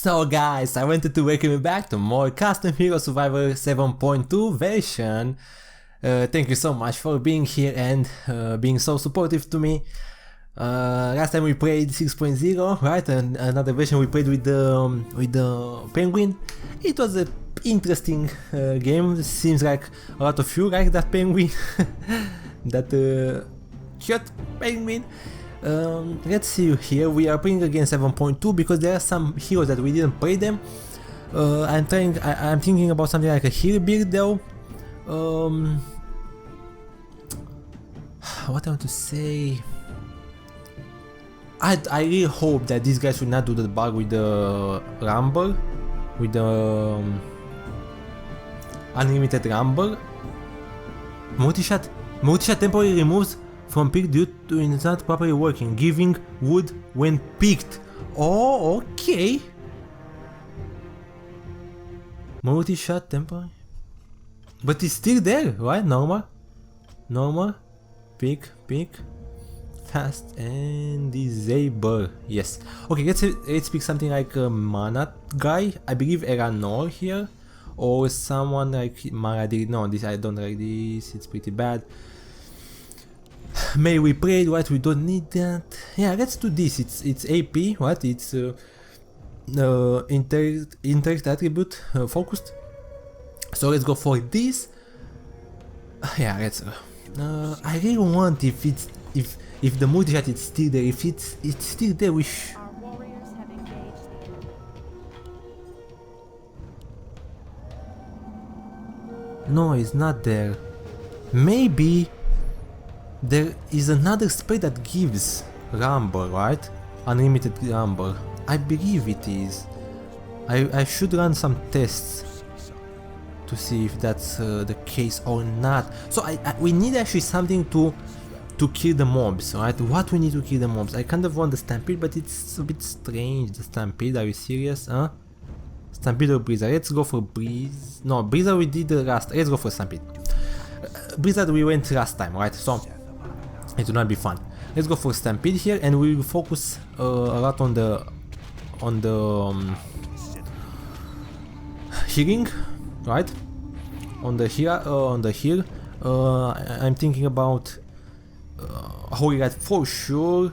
So guys, I wanted to welcome you back to more Custom Hero Survivor 7.2 version. Thank you so much for being here and being so supportive to me. Last time we played 6.0, right? And another version we played with the penguin. It was an interesting game. It seems like a lot of you like that penguin, that cute penguin. Let's see here. We are playing against 7.2 because there are some heroes that we didn't play them. I'm thinking about something like a hero build though. What I want to say. I really hope that these guys will not do the bug with the rumble, with the unlimited rumble. Multi-shot temporarily removes from pick due to it not properly working, giving wood when picked. Oh, okay. Multi-shot temporary, but it's still there, right? Normal, pick, fast and disable. Yes. Okay, let's pick something like a mana guy. I believe Eranor here, or someone like Maradi. No, this I don't like this. It's pretty bad. May we played, right? We don't need that. Yeah, let's do this. It's AP, what? It's interact attribute focused. So let's go for this. Yeah, let's go. I really want if the multi-shot is still there. If it's still there, we No, it's not there. Maybe there is another spell that gives rumble, right? Unlimited rumble. I believe it is. I should run some tests to see if that's the case or not. So we need actually something to kill the mobs, right? What we need to kill the mobs? I kind of want the stampede, but it's a bit strange. The stampede, are you serious? Huh? Stampede or Blizzard? Let's go for Breeze. No, Blizzard we did the last. Let's go for Stampede. Blizzard we went last time, right? So it will not be fun. Let's go for Stampede here, and we will focus a lot on the healing, right? On the heal. I'm thinking about Holy Light for sure.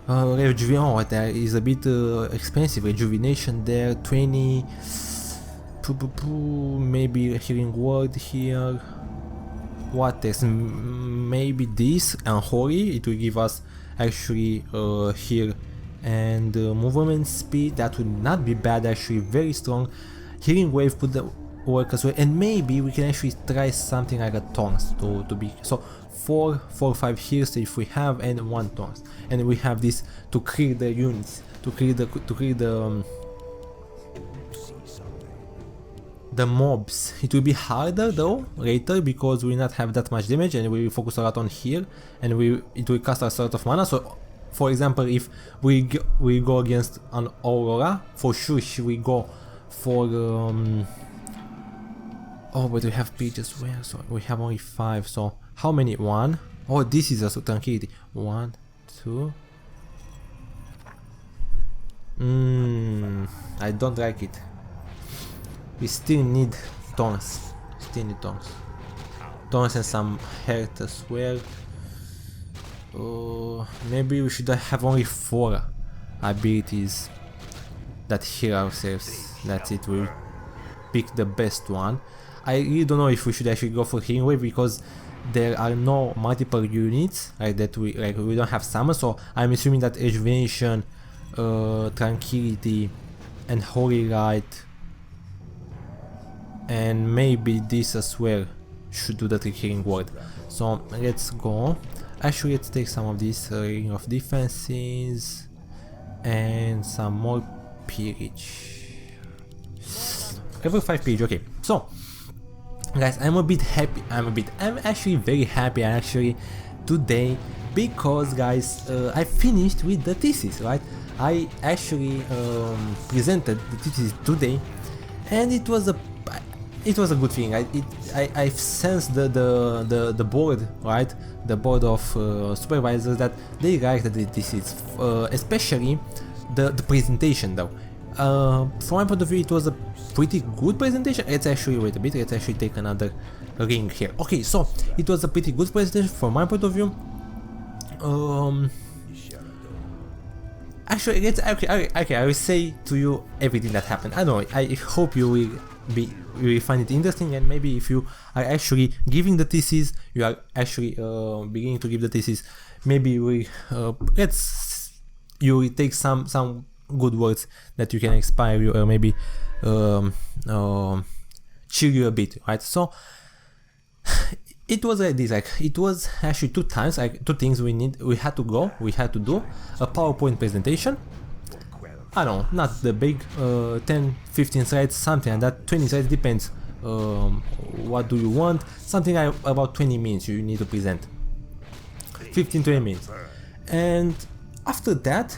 Rejuvenation there is a bit expensive. Rejuvenation there, 20. Maybe a healing word here. What else? Maybe this and Holy. It will give us actually heal and movement speed. That would not be bad actually. Very strong. Healing wave put the work as well, and maybe we can actually try something like a taunt to be so 4 or 5 heals if we have, and 1 taunt, and we have this to clear the units, to clear the mobs. It will be harder though later because we will not have that much damage, and we will focus a lot on here, and it will cost us a lot of mana. So for example, if we go against an Aurora, for sure she will go for oh, but we have page as well, so we have only 5. So how many? 1. Oh, this is also tranquility. 1, 2. I don't like it. We still need taunts. Taunts and some health as well. Maybe we should have only 4 abilities that heal ourselves. That's it. We'll pick the best one. I really don't know if we should actually go for healing wave because there are no multiple units that we don't have summon. So I'm assuming that Rejuvenation, Tranquility, and Holy Light, and maybe this as well should do the healing word. So let's go. Actually, let's take some of these ring of defenses and some more pillage. Level 5 pillage. Okay, so guys, I'm actually very happy actually today because guys, I finished with the thesis, right? I actually presented the thesis today, and it was a good thing. I sensed the board, right? The board of supervisors, that they liked the thesis, especially the presentation though. from my point of view, it was a pretty good presentation. Let's actually wait a bit. Let's actually take another ring here. Okay, so it was a pretty good presentation from my point of view. Actually, let's okay. I will say to you everything that happened. I don't know. I hope you will find it interesting, and maybe if you are actually giving the thesis, you are actually beginning to give the thesis. Maybe you will take some good words that you can inspire you, or maybe chill you a bit, right? So it was like this, like it was actually two things we had to do a PowerPoint presentation. I don't know, not the big 10-15 slides, something like that, 20 slides, depends what do you want, something like about 20 minutes you need to present, 15-20 minutes. And after that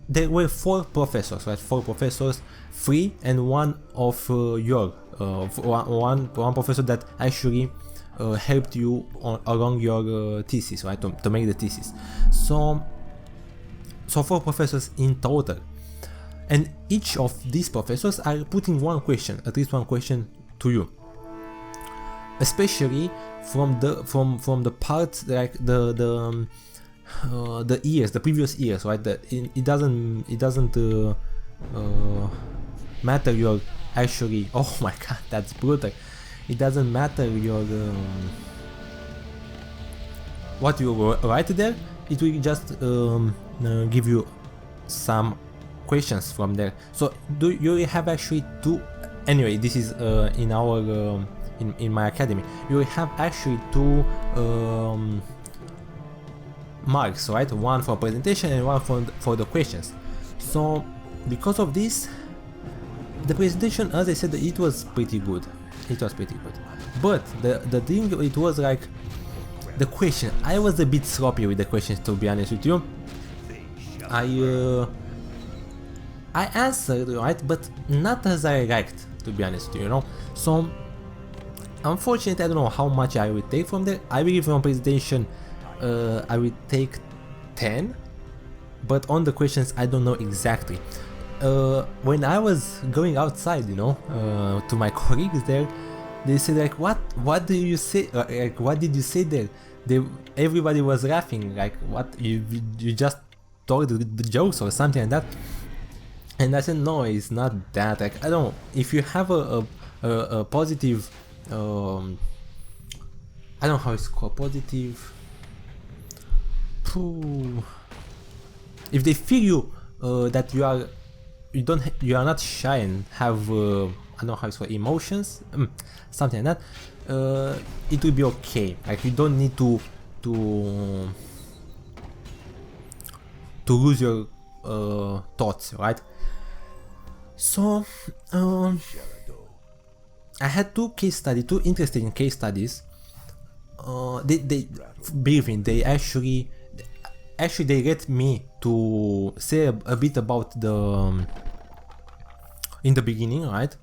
there were 4 professors, right? 4 professors, 3 and one of one professor that actually helped you along your thesis, right? To make the thesis. So 4 professors in total, and each of these professors are putting one question, at least one question to you, especially from the parts like the years, the previous years, right? It doesn't matter your actually. Oh my god, that's brutal. It doesn't matter your what you write there. It will just give you some questions from there. So you have actually 2. Anyway, this is in our in my academy. You will have actually 2 marks, right? One for presentation and one for the questions. So because of this, the presentation, as I said, it was pretty good. But the thing, it was like the question. I was a bit sloppy with the questions, to be honest with you. I answered right, but not as I liked, to be honest with you, you know. So unfortunately, I don't know how much I will take from there. I believe from presentation I will take 10, but on the questions I don't know exactly. When I was going outside, you know, to my colleagues there, they said like, what do you say? Like, what did you say there? Everybody was laughing. Like, what you just told the jokes or something like that. And I said, no, it's not that. Like, I don't know. If you have a positive, I don't know how it's called, positive. If they feel you that you are not shy and have I don't know how it's called, emotions, something like that, it will be okay. Like, you don't need to lose your thoughts, right? So I had 2 interesting case studies. They believe me, they actually they let me to say a bit about the in the beginning, right?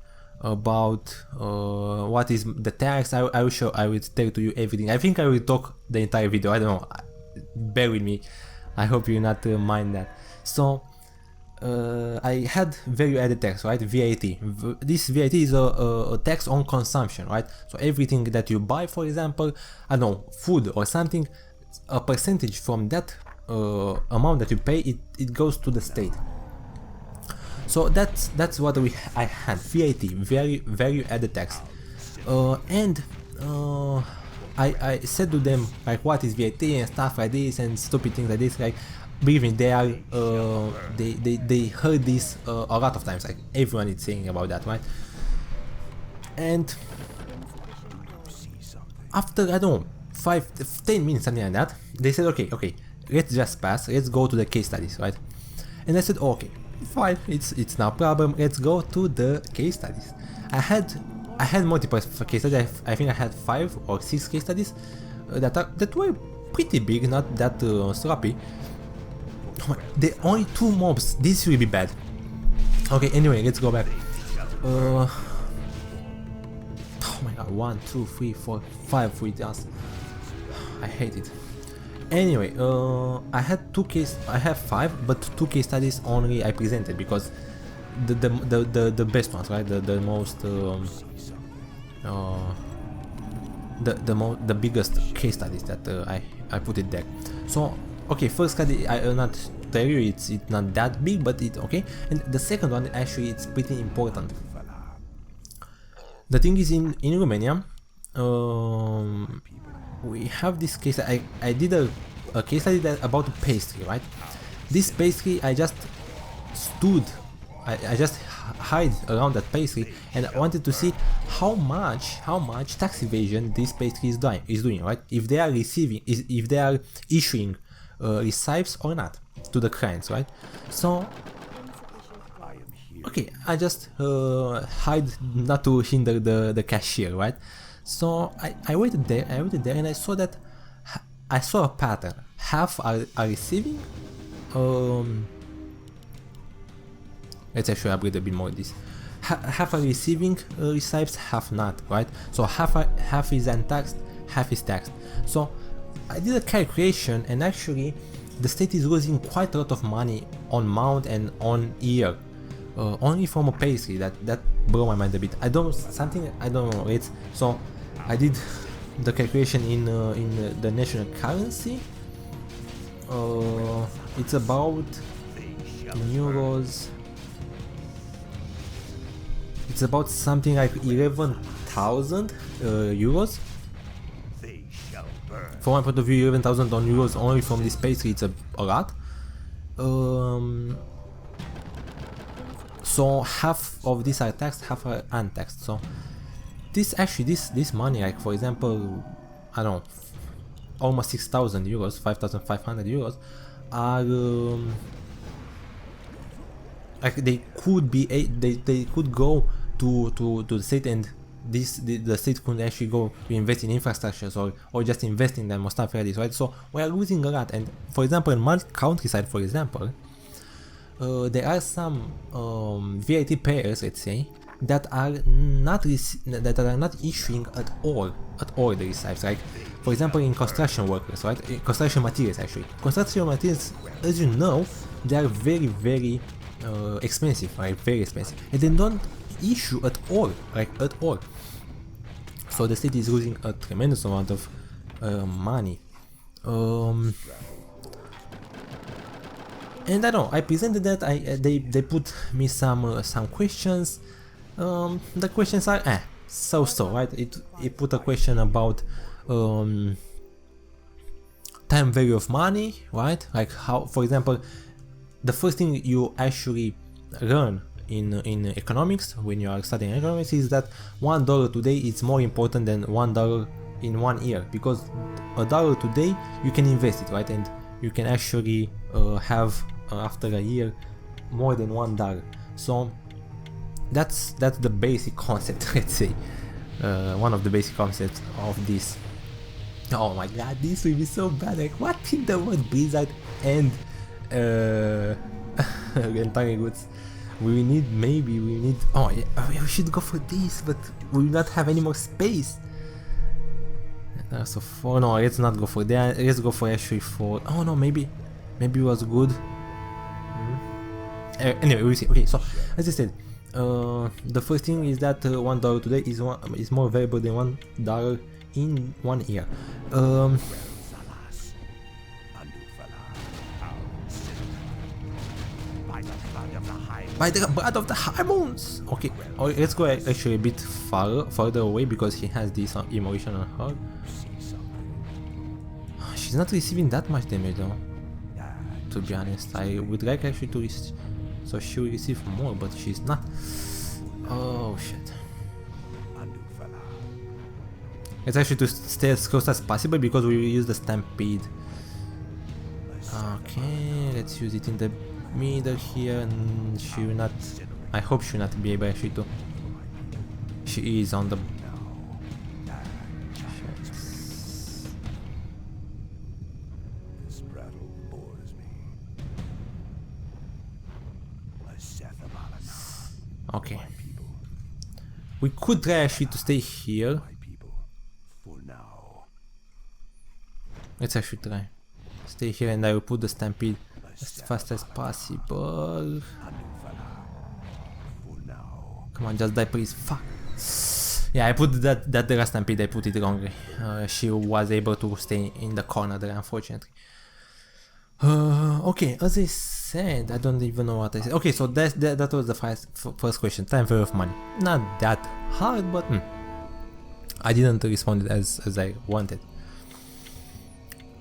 About what is the tax. I will tell to you everything. I think I will talk the entire video. I don't know. Bear with me. I hope you not mind that. So I had value added tax, right? VAT. This VAT is a tax on consumption, right? So everything that you buy, for example, I don't know, food or something, a percentage from that amount that you pay, it goes to the state. So that's what I had, VAT, value added tax, and I said to them like, what is VAT and stuff like this and stupid things like this. Like, believe me, they heard this a lot of times. Like, everyone is saying about that, right? And after, I don't know, 5-10 minutes, something like that, they said, okay, let's just pass, let's go to the case studies, right? And I said, okay, fine, it's no problem, let's go to the case studies. I had multiple case studies. I think I had 5 or 6 case studies that were pretty big, not that sloppy. The only 2 mobs, this will be bad. Okay, anyway, let's go back. Oh my god, 1, 2, 3, 4, 5 with us. I hate it. Anyway, I have 5, but 2 case studies only I presented, because the best ones, right? The most the biggest case studies that I put it there. So okay, first study I will not tell you it's not that big, but it's okay. And the second one actually it's pretty important. The thing is in Romania, we have this case. I did a case study about pastry, right? This pastry I just stood, I just hide around that pastry and I wanted to see how much tax evasion this pastry is doing, right? If they are receiving, if they are issuing receipts or not to the clients, right? So okay, I just hide not to hinder the cashier, right? So I waited there and I saw that I saw a pattern. Half are receiving. Let's actually upgrade a bit more this. Half are receiving receipts, half not, right? So half is untaxed, half is taxed. So I did a calculation and actually the state is losing quite a lot of money on month and on year. Only from a pastry. That blew my mind a bit. I don't know rates. So I did the calculation in the national currency. It's about in euros. It's about something like 11,000 euros. From my point of view, 11,000 on euros only from this pastry. It's a lot. So half of these are taxed, half are untaxed. So this money, like for example, I don't know, almost 6,000 euros, 5,500 euros, are like they could go to the state, and the state could actually go to invest in infrastructures or just invest in them or stuff like this, right? So we are losing a lot. And for example, in my countryside, for example, there are some VAT payers, let's say, that are not issuing at all the receipts. Like for example, in construction workers, right? In construction materials, actually. Construction materials, as you know, they are very expensive, right? Very expensive, and they don't issue at all, like at all. So the state is losing a tremendous amount of money. And I don't know, I presented that, they put me some questions. The questions are so, right? It put a question about time value of money, right? Like how, for example, the first thing you actually learn in economics when you are studying economics is that $1 today is more important than $1 in 1 year, because $1 today you can invest it, right? And you can actually have after a year more than $1. So that's the basic concept, let's say, one of the basic concepts of this. Oh my god, this will be so bad. Like, what in the world, Blizzard and entire goods? We need oh yeah, we should go for this, but we will not have any more space. So for no, let's not go for that. Let's go for actually for, oh no, maybe it was good. Anyway, we'll see. Okay, so as I said, the first thing is that $1 today is more valuable than $1 in 1 year. By the blood of the high moons. Okay, let's go actually a bit further away, because he has this emotion on her. She's not receiving that much damage though, to be honest. I would like actually to so she will receive more, but she's not. Oh shit. Let's actually to stay as close as possible, because we will use the stampede. Okay, let's use it in the middle here, and she will not, I hope she will not be able actually to, she is on the, okay, we could try actually to stay here. Let's actually try stay here, and I will put the stampede as fast as possible. Come on, just die please, fuck. Yeah, I put that the last stampede, I put it wrongly. She was able to stay in the corner there, unfortunately. Okay, as I said, I don't even know what I said. Okay, so that was the first question, time value of money. Not that hard, but I didn't respond as I wanted.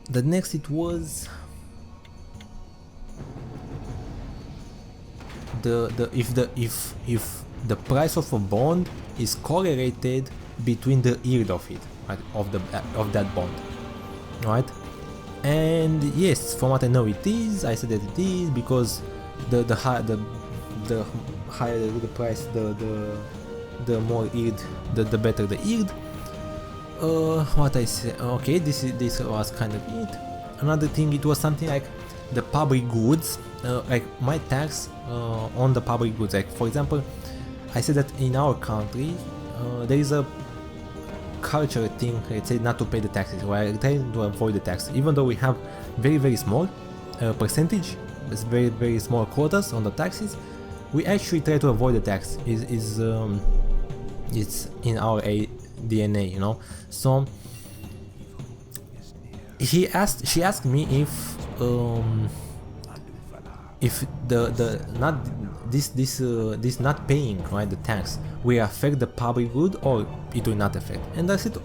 The next it was if the price of a bond is correlated between the yield of it, right, of that bond, right? And yes, from what I know it is. I said that it is because the higher the price, the more yield, the better the yield. What I say? Okay, this was kind of it. Another thing, it was something like the public goods, like my tax on the public goods. Like for example, I said that in our country there is a culture thing, let's say, not to pay the taxes. We're trying to avoid the tax, even though we have very small percentage, it's very small quotas on the taxes. We actually try to avoid the tax. It's in our DNA, you know. So she asked me if this not paying, right, the tax will affect the public good or it will not affect. And I said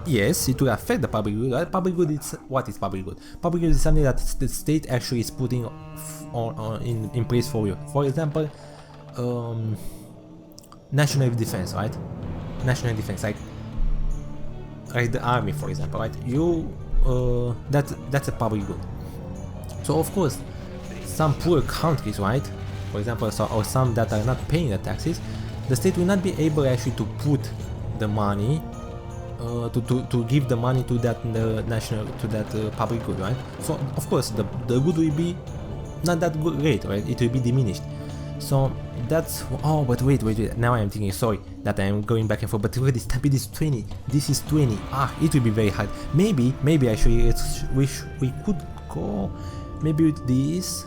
yes, it will affect the public good. Right? Public good is what is public good? Public good is something that the state actually is putting in place for you. For example, national defense, right? National defense, like the army, for example, right? That's a public good. So of course, some poor countries, right, for example, or some that are not paying the taxes, the state will not be able actually to put the money, to give the money to that public good, right? So of course the good will be not that great, right? It will be diminished. So that's, oh, but wait, now I am thinking, sorry that I am going back and forth, but look, this stampede is 20, this is 20, it will be very hard. Maybe actually we could go maybe with this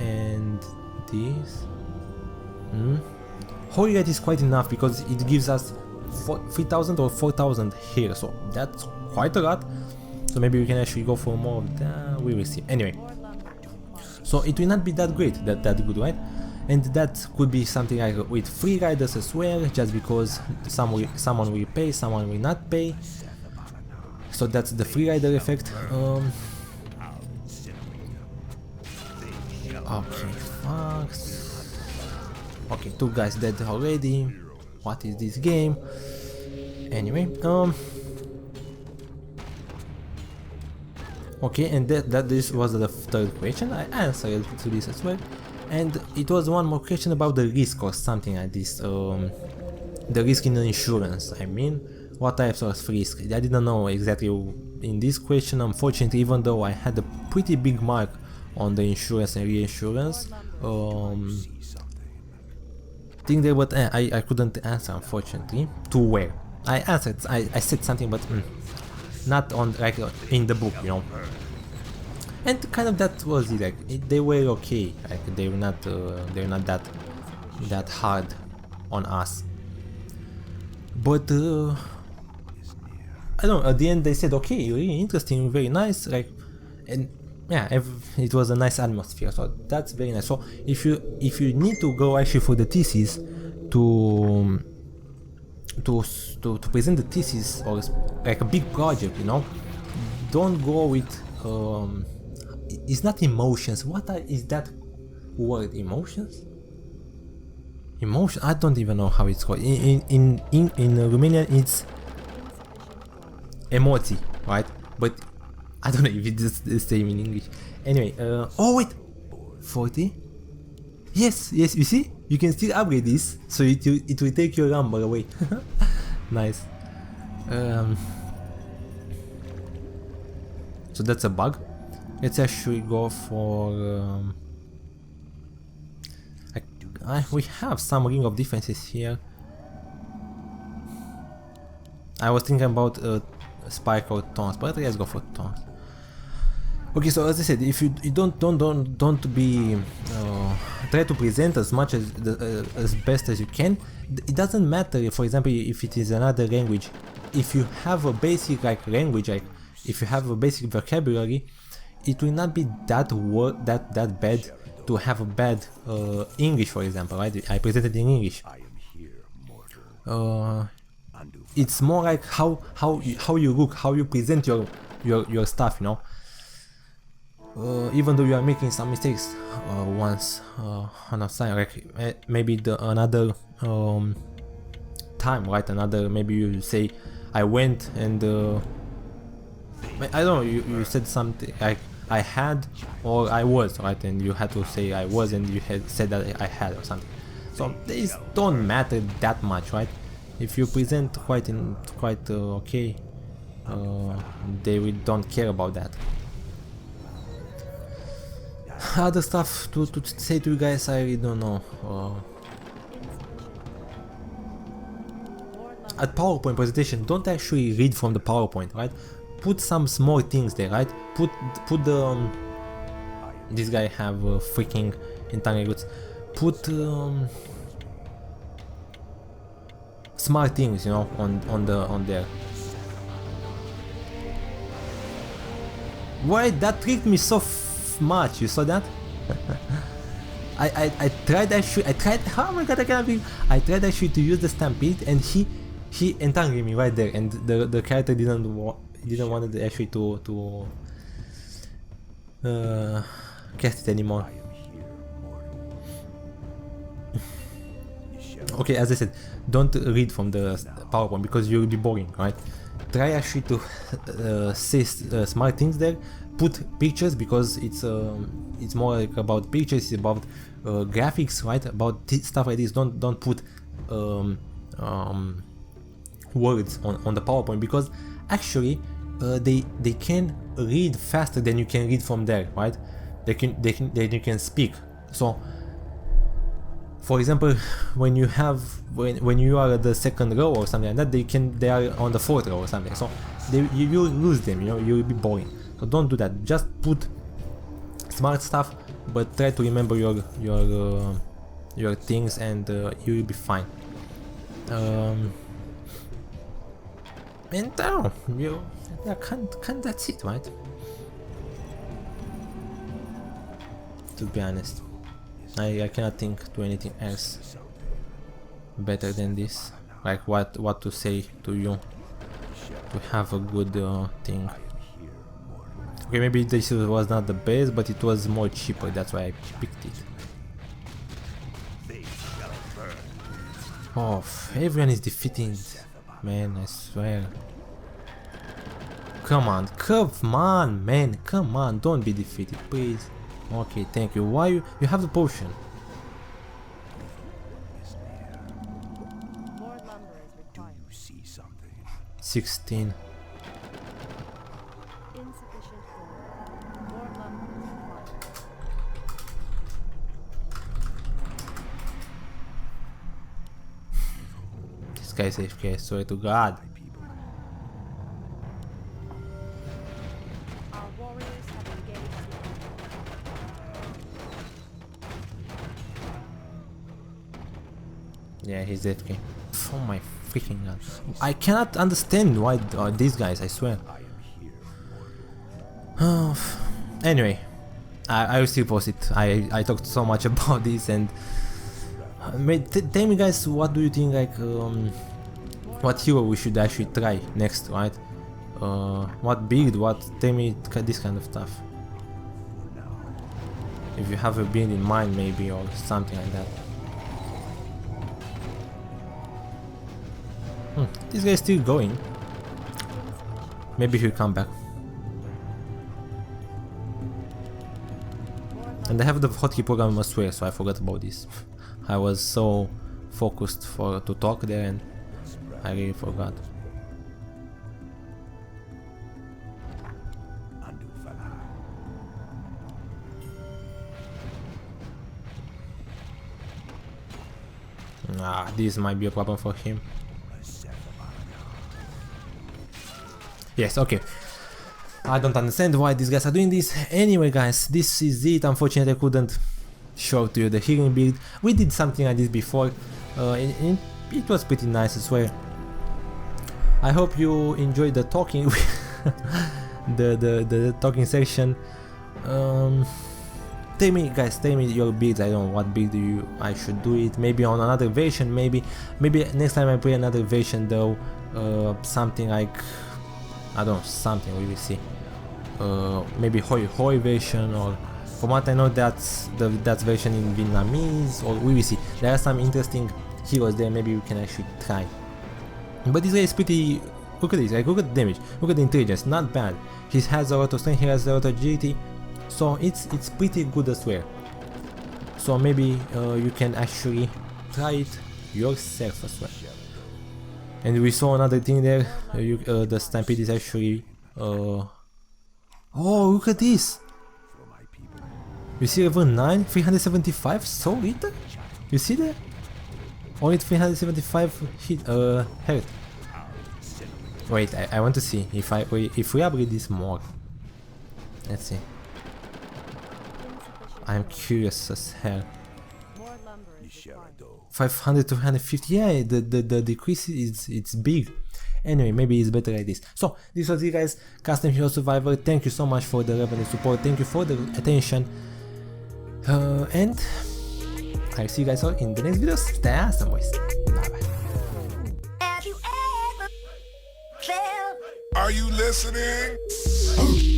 and this. Holy Light is quite enough because it gives us 3,000 or 4,000 here, so that's quite a lot. So maybe we can actually go for more of that, we will see. Anyway, so it will not be that great, that good, right? And that could be something like with free riders as well, just because someone will pay, someone will not pay. So that's the free rider effect. Okay, fuck. Okay, 2 guys dead already. What is this game? Anyway, okay, and this was the third question. I answered to this as well. And it was one more question about the risk or something like this. The risk in the insurance, I mean, what types of risk? I didn't know exactly in this question, unfortunately, even though I had a pretty big mark on the insurance and reinsurance thing there, but I couldn't answer, unfortunately. To where? I answered, I said something, but not on, like, in the book, you know. And kind of that was it, like, they were okay, like, they were not that hard on us. But I don't know, at the end they said, okay, really interesting, very nice, like, and yeah, it was a nice atmosphere, so that's very nice. So if you need to go actually for the thesis to present the thesis or like a big project, you know, don't go with it's not emotions. What is that word? Emotions? Emotion? I don't even know how it's called. In Romanian it's emoții, right? But I don't know if it's the same in English. Anyway, oh wait, 40? Yes, you see? You can still upgrade this, so it will take your number away. Nice. So that's a bug. Let's actually go for... we have some ring of defenses here. I was thinking about spike or taunts, but let's go for taunts. Okay, so as I said, if you don't be try to present as much as best as you can. It doesn't matter, for example, if it is another language. If you have a basic like language, like if you have a basic vocabulary, it will not be that bad to have a bad English, for example, right? I presented in English. It's more like how you look, how you present your stuff, you know. Even though you are making some mistakes once on a sign, like maybe another time, right? Another, maybe you say I went and I don't know, you said something like I had or I was, right? And you had to say I was and you had said that I had or something. So these don't matter that much, right? If you present quite okay, they don't care about that. Other stuff to say to you guys, I really don't know. At PowerPoint presentation, don't actually read from the PowerPoint, right? Put some small things there, right? Put the this guy have freaking internal roots. Put smart things, you know, on there. Why that tricked me so much? You saw that? I tried actually. Oh my god! I can't believe I tried actually to use the stampede, and he entangled me right there, and the character didn't want it actually to cast it anymore. Okay, as I said, don't read from the PowerPoint because you'll be boring, right? Try actually to say smart things there. Put pictures because it's more like about pictures, it's about graphics, right? About stuff like this. Don't put words on the PowerPoint because actually they can read faster than you can read from there, right? They can speak. So for example, when you are at the second row or something like that, they are on the fourth row or something. So you will lose them, you know, you will be boring. So don't do that. Just put smart stuff, but try to remember your things, and you will be fine. And that's it, right? To be honest, I cannot think to anything else better than this. Like what to say to you to have a good thing. Okay, maybe this was not the best, but it was more cheaper. That's why I picked it. Oh, everyone is defeating, man. I swear. Come on, man. Come on, don't be defeated, please. Okay, thank you. Why you have the potion? More lumber is required. You see something? 16. Insufficient ore. More lumber is required. This guy's AFK, I swear to God. Our warriors have engaged. Yeah, he's AFK. Oh my freaking God. I cannot understand why these guys, I swear. Anyway, I will still post it. I talked so much about this, and tell me guys, what do you think, like what hero we should actually try next, right? What build, tell me this kind of stuff. If you have a build in mind maybe, or something like that. This guy's still going. Maybe he'll come back. And I have the hotkey program as well, so I forgot about this. I was so focused to talk there, and I really forgot. This might be a problem for him. Yes, okay. I don't understand why these guys are doing this. Anyway guys, this is it. Unfortunately I couldn't show to you the healing build. We did something like this before, and it was pretty nice as well. I hope you enjoyed the talking, the talking section. Tell me, guys, tell me your builds. I don't know what build I should do it. Maybe on another version. Maybe next time I play another version though. Something like, I don't know, something we will see. Maybe Hoi version, or from what I know that's version in Vietnamese, or we will see. There are some interesting heroes there. Maybe we can actually try. But this guy is pretty. Look at this. Like, look at the damage. Look at the intelligence. Not bad. He has a lot of strength. He has a lot of agility. So it's pretty good as well. So maybe you can actually try it yourself as well. And we saw another thing there. The Stampede is actually. Oh, look at this! You see level 9, 375, so little? You see that? Only 375 hit health. Wait, I want to see if we upgrade this more. Let's see. I'm curious as hell. 500 to 150. Yeah, the decrease it's big. Anyway, maybe it's better like this. So this was it, guys. Custom Hero Survivor. Thank you so much for the love and the support. Thank you for the attention. And I'll see you guys all in the next videos. Stay awesome, boys. Bye bye. Are you listening?